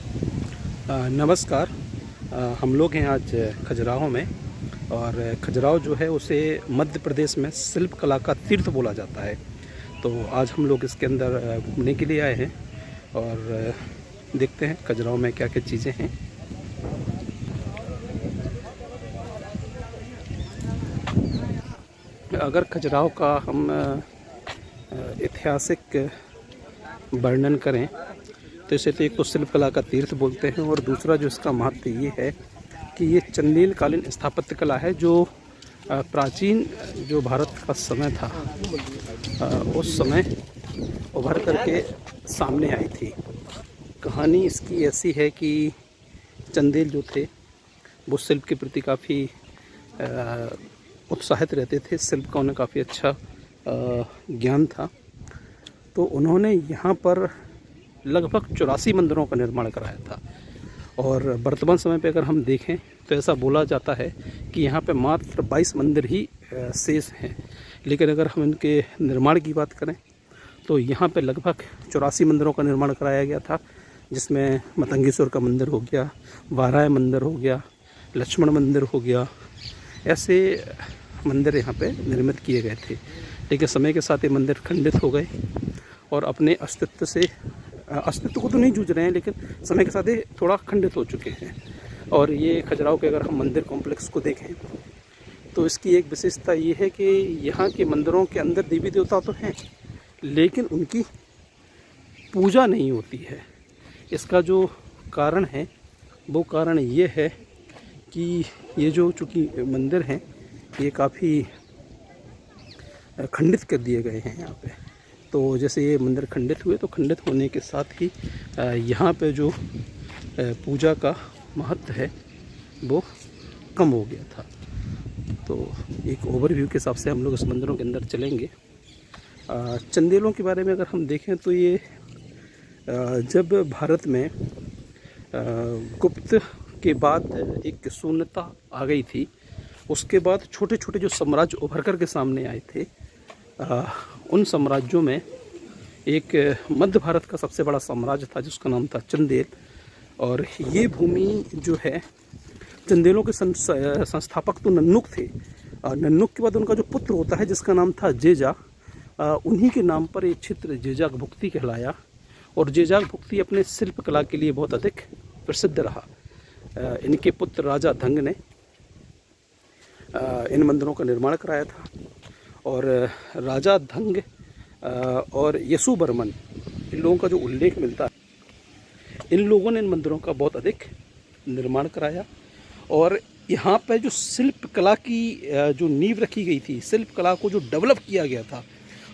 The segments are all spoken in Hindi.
नमस्कार। हम लोग हैं आज खजुराहो में। और खजुराहो जो है उसे मध्य प्रदेश में शिल्प कला का तीर्थ बोला जाता है। तो आज हम लोग इसके अंदर घूमने के लिए आए हैं और देखते हैं खजुराहो में क्या क्या चीज़ें हैं। अगर खजुराहो का हम ऐतिहासिक वर्णन करें तो इसे तो एक तो शिल्प कला का तीर्थ बोलते हैं, और दूसरा जो इसका महत्व ये है कि ये चंदेल कालीन स्थापत्य कला है जो प्राचीन जो भारत का समय था उस समय उभर करके सामने आई थी। कहानी इसकी ऐसी है कि चंदेल जो थे वो शिल्प के प्रति काफ़ी उत्साहित रहते थे। शिल्प का उन्हें काफ़ी अच्छा ज्ञान था। तो उन्होंने यहाँ पर लगभग 84 मंदिरों का निर्माण कराया था। और वर्तमान समय पे अगर हम देखें तो ऐसा बोला जाता है कि यहाँ पे मात्र 22 मंदिर ही शेष हैं। लेकिन अगर हम इनके निर्माण की बात करें तो यहाँ पे लगभग 84 मंदिरों का निर्माण कराया गया था, जिसमें मतंगेश्वर का मंदिर हो गया, वाराय मंदिर हो गया, लक्ष्मण मंदिर हो गया। ऐसे मंदिर यहाँ पे निर्मित किए गए थे। लेकिन समय के साथ ये मंदिर खंडित हो गए और अपने अस्तित्व को तो नहीं जूझ रहे हैं, लेकिन समय के साथ ये थोड़ा खंडित हो चुके हैं। और ये खजुराहो के अगर हम मंदिर कॉम्प्लेक्स को देखें तो इसकी एक विशेषता ये है कि यहाँ के मंदिरों के अंदर देवी देवता तो हैं, लेकिन उनकी पूजा नहीं होती है। इसका जो कारण है वो कारण ये है कि ये जो चूँकि मंदिर हैं ये काफ़ी खंडित कर दिए गए हैं यहाँ पे। तो जैसे ये मंदिर खंडित हुए तो खंडित होने के साथ ही यहाँ पे जो पूजा का महत्व है वो कम हो गया था। तो एक ओवरव्यू के हिसाब से हम लोग इस मंदिरों के अंदर चलेंगे। चंदेलों के बारे में अगर हम देखें तो ये जब भारत में गुप्त के बाद एक शून्यता आ गई थी, उसके बाद छोटे छोटे जो साम्राज्य उभर कर के सामने आए थे, उन साम्राज्यों में एक मध्य भारत का सबसे बड़ा साम्राज्य था जिसका नाम था चंदेल। और ये भूमि जो है, चंदेलों के संस्थापक तो नन्नुक थे। नन्नुक के बाद उनका जो पुत्र होता है जिसका नाम था जेजा, उन्हीं के नाम पर ये क्षेत्र जेजाक भुक्ति कहलाया। और जेजाक भुक्ति अपने शिल्प कला के लिए बहुत अधिक प्रसिद्ध रहा। इनके पुत्र राजा धंग ने इन मंदिरों का निर्माण कराया था। और राजा धंग और यशुवर्मन, इन लोगों का जो उल्लेख मिलता है, इन लोगों ने इन मंदिरों का बहुत अधिक निर्माण कराया। और यहाँ पे जो शिल्प कला की जो नींव रखी गई थी, शिल्प कला को जो डेवलप किया गया था,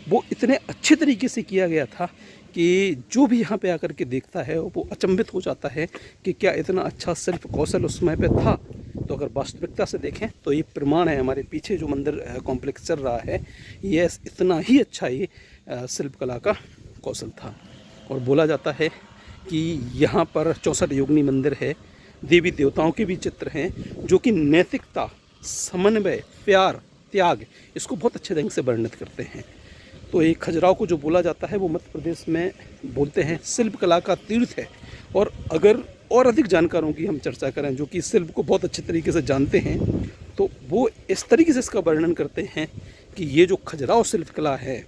वो इतने अच्छे तरीके से किया गया था कि जो भी यहाँ पे आकर के देखता है वो अचंभित हो जाता है कि क्या इतना अच्छा शिल्प कौशल उस समय पे था। तो अगर वास्तविकता से देखें तो ये प्रमाण है, हमारे पीछे जो मंदिर कॉम्प्लेक्स चल रहा है, ये इतना ही अच्छा ये शिल्प कला का कौशल था। और बोला जाता है कि यहाँ पर 64 योगिनी मंदिर है, देवी देवताओं के भी चित्र हैं जो कि नैतिकता, समन्वय, प्यार, त्याग, इसको बहुत अच्छे ढंग से वर्णित करते हैं। तो ये खजुराहो को जो बोला जाता है वो मध्य प्रदेश में बोलते हैं शिल्प कला का तीर्थ है। और अगर और अधिक जानकारों की हम चर्चा करें जो कि शिल्प को बहुत अच्छे तरीके से जानते हैं, तो वो इस तरीके से इसका वर्णन करते हैं कि ये जो खजुराहो शिल्प कला है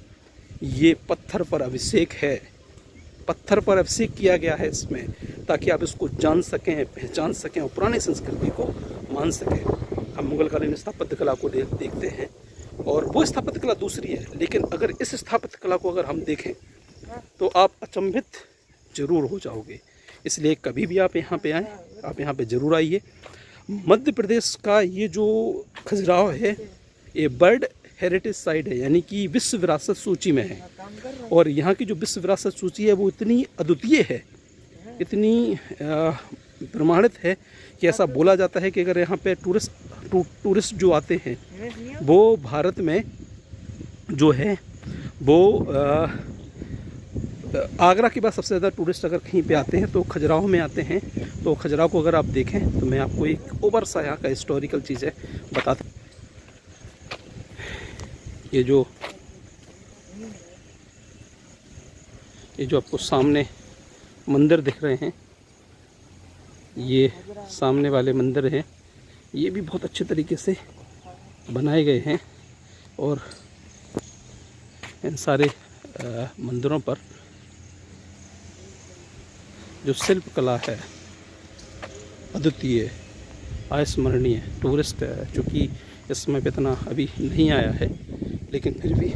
ये पत्थर पर अभिषेक है। पत्थर पर अभिषेक किया गया है इसमें, ताकि आप इसको जान सकें, पहचान सकें और पुरानी संस्कृति को मान सकें। हम मुगलकालीन स्थापत्य कला को देखते हैं और वो स्थापत्य कला दूसरी है, लेकिन अगर इस स्थापत्य कला को अगर हम देखें तो आप अचंभित जरूर हो जाओगे। इसलिए कभी भी आप यहाँ पे आएँ, आप यहाँ पे ज़रूर आइए। मध्य प्रदेश का ये जो खजुराहो है ये वर्ल्ड हेरिटेज साइट है, यानी कि विश्व विरासत सूची में है। और यहाँ की जो विश्व विरासत सूची है वो इतनी अद्वितीय है, इतनी प्रमाणित है कि ऐसा बोला जाता है कि अगर यहाँ पे टूरिस्ट जो आते हैं वो भारत में जो है वो आगरा के बाद सबसे ज़्यादा टूरिस्ट अगर कहीं पे आते हैं तो खजुराहो में आते हैं। तो खजुराहो को अगर आप देखें तो मैं आपको एक ओवर सा यहाँ का हिस्टोरिकल चीज़ें बताता हूँ। ये जो आपको सामने मंदिर दिख रहे हैं ये सामने वाले मंदिर हैं, ये भी बहुत अच्छे तरीके से बनाए गए हैं और इन सारे मंदिरों पर जो शिल्प कला है अद्वितीय, अविस्मरणीय। टूरिस्ट चूँकि इस समय पे इतना अभी नहीं आया है, लेकिन फिर भी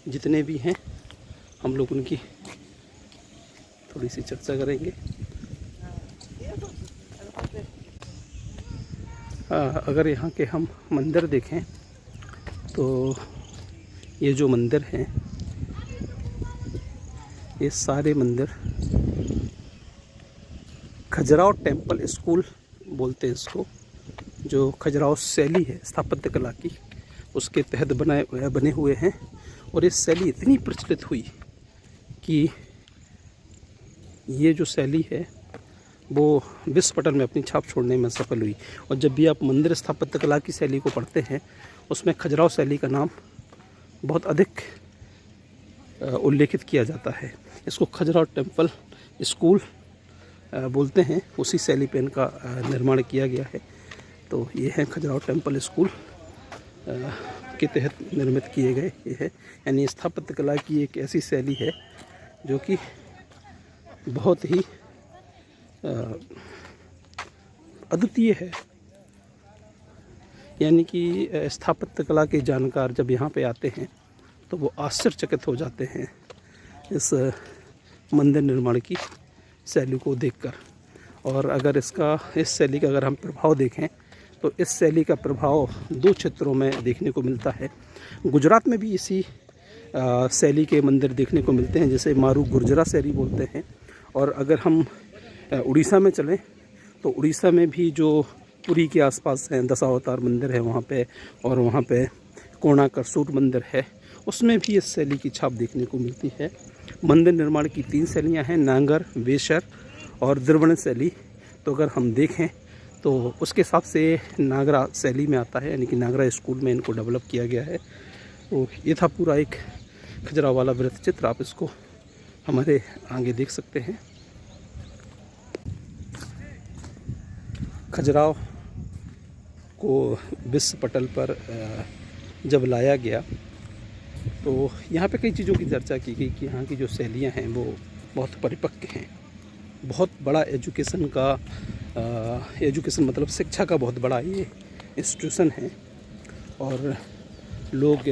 जितने भी हैं हम लोग उनकी थोड़ी सी चर्चा करेंगे। अगर यहाँ के हम मंदिर देखें तो ये जो मंदिर हैं, ये सारे मंदिर खजुराहो टेम्पल स्कूल बोलते हैं इसको, जो खजुराहो शैली है स्थापत्य कला की, उसके तहत बने हुए हैं। और ये शैली इतनी प्रचलित हुई कि ये जो शैली है वो विश्व पटल में अपनी छाप छोड़ने में सफल हुई। और जब भी आप मंदिर स्थापत्य कला की शैली को पढ़ते हैं, उसमें खजुराहो शैली का नाम बहुत अधिक उल्लेखित किया जाता है। इसको खजुराहो टेम्पल स्कूल बोलते हैं, उसी शैली पे इनका निर्माण किया गया है। तो ये है खजुराहो टेम्पल स्कूल के तहत निर्मित किए गए ये है। यानी स्थापत्य कला की एक ऐसी शैली है जो कि बहुत ही अद्वितीय है। यानी कि स्थापत्य कला के जानकार जब यहाँ पे आते हैं तो वो आश्चर्यचकित हो जाते हैं इस मंदिर निर्माण की शैली को देखकर। और अगर इस शैली का अगर हम प्रभाव देखें तो इस शैली का प्रभाव दो क्षेत्रों में देखने को मिलता है। गुजरात में भी इसी शैली के मंदिर देखने को मिलते हैं, जिसे मारू गुर्जरा शैली बोलते हैं। और अगर हम उड़ीसा में चलें तो उड़ीसा में भी जो पुरी के आसपास हैं दशावतार मंदिर है वहाँ पे, और वहाँ पे कोणार्क मंदिर है, उसमें भी इस शैली की छाप देखने को मिलती है। मंदिर निर्माण की 3 शैलियाँ हैं, नागर, वेशर और द्रविड़ शैली। तो अगर हम देखें तो उसके हिसाब से नागरा शैली में आता है, यानी कि नागरा स्कूल में इनको डेवलप किया गया है। तो ये था पूरा एक खजुराहो वाला वृत्त चित्र, आप इसको हमारे आगे देख सकते हैं। खजुराहो को विश्व पटल पर जब लाया गया तो यहाँ पे कई चीज़ों की चर्चा की गई कि यहाँ की जो शैलियाँ हैं वो बहुत परिपक्व हैं। बहुत बड़ा एजुकेशन मतलब शिक्षा का बहुत बड़ा ये इंस्टीट्यूशन है, और लोग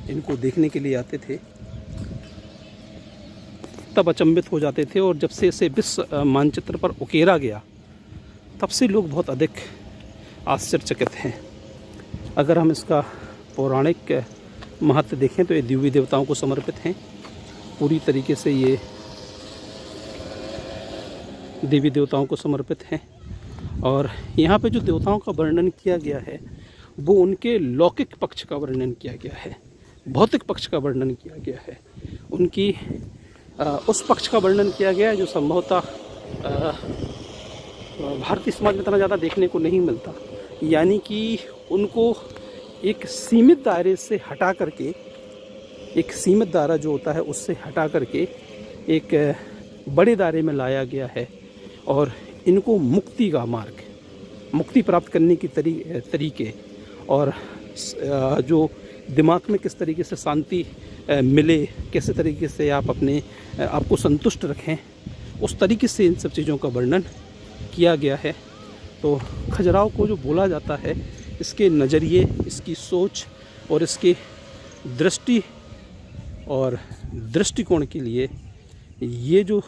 इनको देखने के लिए आते थे, तब अचंभित हो जाते थे। और जब से इसे विश्व मानचित्र पर उकेरा गया तब से लोग बहुत अधिक आश्चर्यचकित हैं। अगर हम इसका पौराणिक महत्व देखें तो ये देवी देवताओं को समर्पित हैं। पूरी तरीके से ये देवी देवताओं को समर्पित हैं। और यहाँ पे जो देवताओं का वर्णन किया गया है वो उनके लौकिक पक्ष का वर्णन किया गया है, भौतिक पक्ष का वर्णन किया गया है। उनकी उस पक्ष का वर्णन किया गया है जो संभवतः भारतीय समाज में इतना ज़्यादा देखने को नहीं मिलता। यानी कि उनको एक सीमित दायरे से हटा करके, एक सीमित दायरा जो होता है उससे हटा करके एक बड़े दायरे में लाया गया है। और इनको मुक्ति का मार्ग, मुक्ति प्राप्त करने की तरीके और जो दिमाग में किस तरीके से शांति मिले, कैसे तरीके से आप अपने आपको संतुष्ट रखें, उस तरीके से इन सब चीज़ों का वर्णन किया गया है। तो खजुराहो को जो बोला जाता है, इसके नज़रिए, इसकी सोच और इसके दृष्टि और दृष्टिकोण के लिए ये जो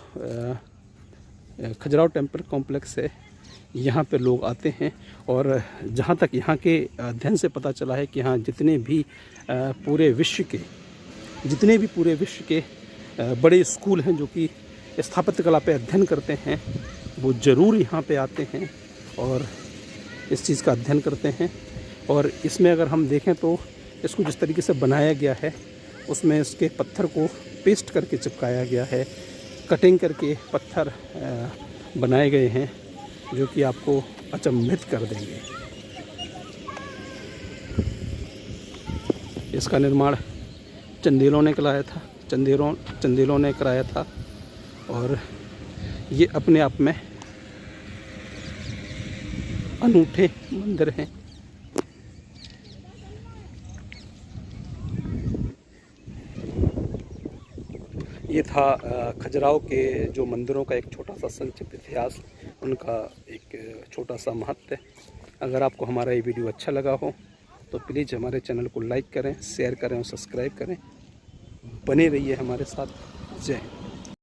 खजुराहो टेम्पल कॉम्प्लेक्स है, यहाँ पे लोग आते हैं। और जहाँ तक यहाँ के अध्ययन से पता चला है कि यहाँ जितने भी पूरे विश्व के बड़े स्कूल हैं जो कि स्थापत्य कला पे अध्ययन करते हैं, वो ज़रूर यहाँ पे आते हैं और इस चीज़ का अध्ययन करते हैं। और इसमें अगर हम देखें तो इसको जिस तरीके से बनाया गया है उसमें इसके पत्थर को पेस्ट करके चिपकाया गया है, कटिंग करके पत्थर बनाए गए हैं जो कि आपको अचंभित कर देंगे। इसका निर्माण चंदेलों ने कराया था और ये अपने आप में अनूठे मंदिर हैं। ये था खजुराहो के जो मंदिरों का एक छोटा सा संक्षिप्त इतिहास, उनका एक छोटा सा महत्व। अगर आपको हमारा ये वीडियो अच्छा लगा हो तो प्लीज़ हमारे चैनल को लाइक करें, शेयर करें और सब्सक्राइब करें। बने रहिए हमारे साथ। जय हिंद।